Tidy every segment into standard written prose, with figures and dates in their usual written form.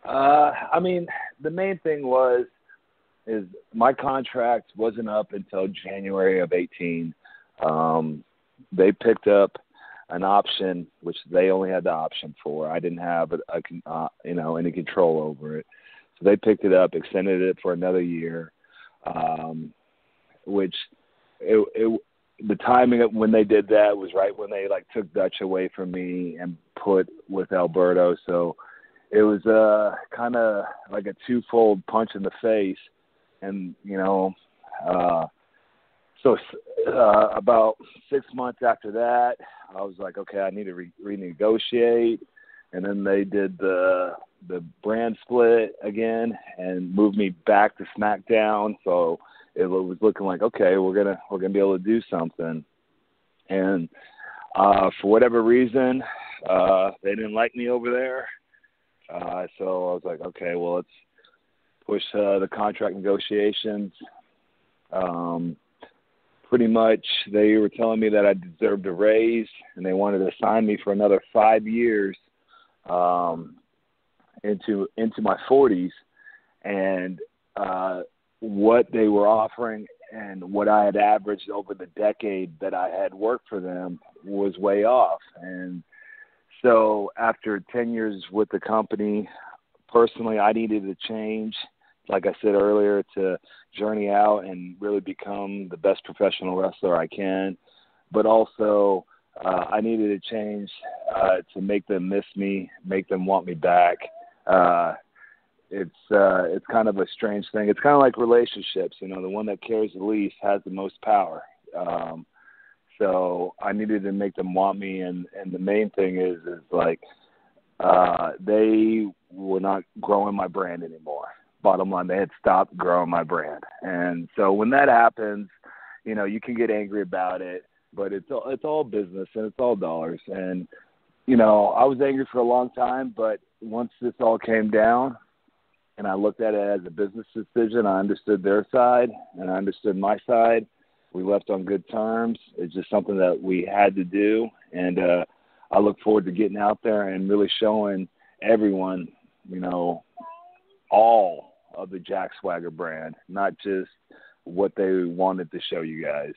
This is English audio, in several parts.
I mean, the main thing is my contract wasn't up until January of 18. They picked up an option, which they only had the option for. I didn't have any control over it. So they picked it up, extended it for another year, which the timing of when they did that was right when they took Dutch away from me and put with Alberto. So it was kind of like a twofold punch in the face. And, so about 6 months after that, I was like, okay, I need to renegotiate. And then they did the brand split again and moved me back to SmackDown. So it was looking like, okay, we're gonna be able to do something. And for whatever reason, they didn't like me over there. So I was like, okay, well, let's push the contract negotiations. Pretty much they were telling me that I deserved a raise, and they wanted to sign me for another 5 years into my 40s. And what they were offering and what I had averaged over the decade that I had worked for them was way off. And so after 10 years with the company, personally, I needed to change, like I said earlier, to journey out and really become the best professional wrestler I can. But also, I needed to change to make them miss me, make them want me back. It's kind of a strange thing. It's kind of like relationships. The one that carries the least has the most power. So I needed to make them want me, and the main thing is they were not growing my brand anymore. Bottom line, they had stopped growing my brand. And so when that happens, you can get angry about it, but it's all business and it's all dollars. And, I was angry for a long time, but once this all came down and I looked at it as a business decision, I understood their side and I understood my side. We left on good terms. It's just something that we had to do. And I look forward to getting out there and really showing everyone, all of the Jack Swagger brand, not just what they wanted to show you guys.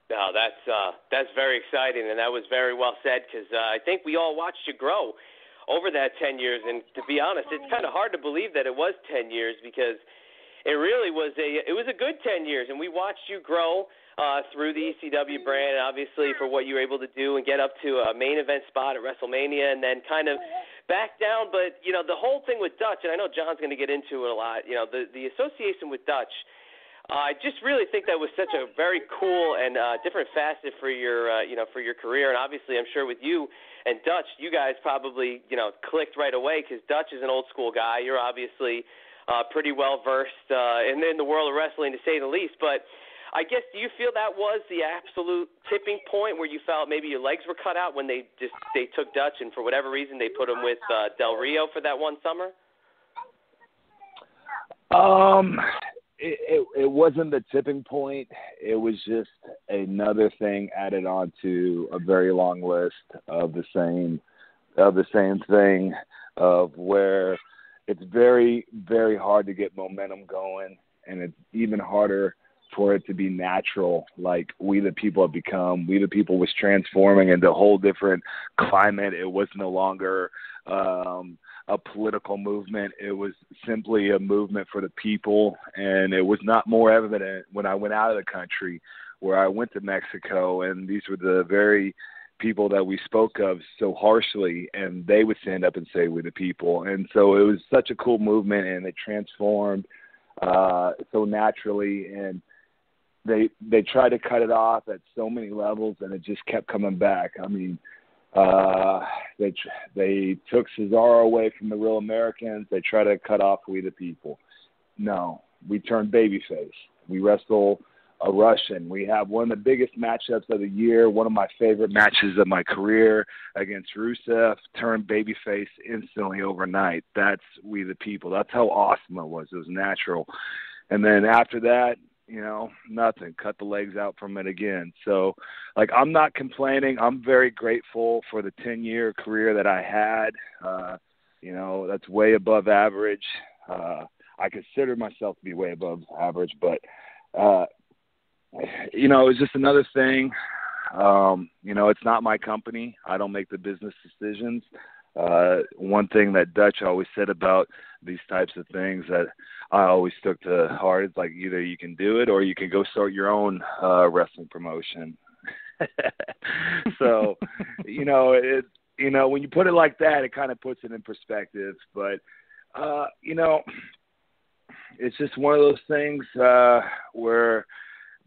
No, that's very exciting, and that was very well said, because I think we all watched you grow over that 10 years. And to be honest, it's kind of hard to believe that it was 10 years, because it really was a good 10 years, and we watched you grow through the ECW brand, obviously for what you were able to do and get up to a main event spot at WrestleMania, and then kind of back down. But the whole thing with Dutch, and I know John's going to get into it a lot. The association with Dutch, I just really think that was such a very cool and different facet for your for your career. And obviously, I'm sure with you and Dutch, you guys probably clicked right away, because Dutch is an old school guy. You're obviously pretty well versed in the world of wrestling, to say the least. But I guess, do you feel that was the absolute tipping point where you felt maybe your legs were cut out when they took Dutch, and for whatever reason they put him with Del Rio for that one summer? It wasn't the tipping point. It was just another thing added on to a very long list of the same thing, of where it's very, very hard to get momentum going, and it's even harder for it to be natural, like We the People have become. We the People was transforming into a whole different climate. It was no longer a political movement. It was simply a movement for the people, and it was not more evident when I went out of the country, where I went to Mexico, and these were the very people that we spoke of so harshly, and they would stand up and say, "We the People." And so it was such a cool movement, and it transformed so naturally, and they tried to cut it off at so many levels, and it just kept coming back. I mean, they took Cesaro away from the Real Americans. They tried to cut off We the People. No, we turned babyface. We wrestle a Russian. We have one of the biggest matchups of the year, one of my favorite matches of my career against Rusev, turned babyface instantly overnight. That's We the People. That's how awesome it was. It was natural. And then after that, nothing. Cut the legs out from it again. So, I'm not complaining. I'm very grateful for the 10-year career that I had. You know, that's way above average. I consider myself to be way above average, but, you know, it's just another thing. You know, it's not my company. I don't make the business decisions. One thing that Dutch always said about these types of things that I always took to heart is like either you can do it or you can go start your own wrestling promotion. So, you know, when you put it like that, it kind of puts it in perspective. But, you know, it's just one of those things where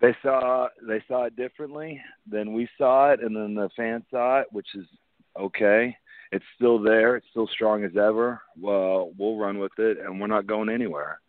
they saw it differently than we saw it, and then the fans saw it, which is okay. It's still there. It's still strong as ever. Well, we'll run with it, and we're not going anywhere.